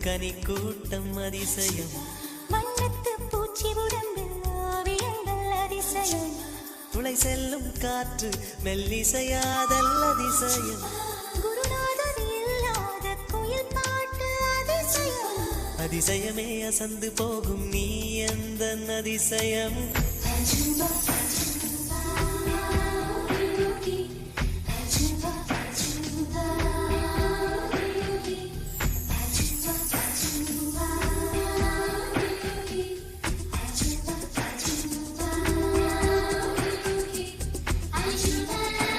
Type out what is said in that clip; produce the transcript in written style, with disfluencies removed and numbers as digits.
கனி கூட்டம் அதிசயம் வண்ணத்து பூச்சி உடம்பில் ஆவியங்கள் அதிசயம் துளை செல்லும் காற்று மெல்லிசையாதல் அதிசயம் குருநாதர் இல்லாத குயில் பாட்டு அதிசயம் அதிசயமே அசந்து போகும் நீ எந்த அதிசயம்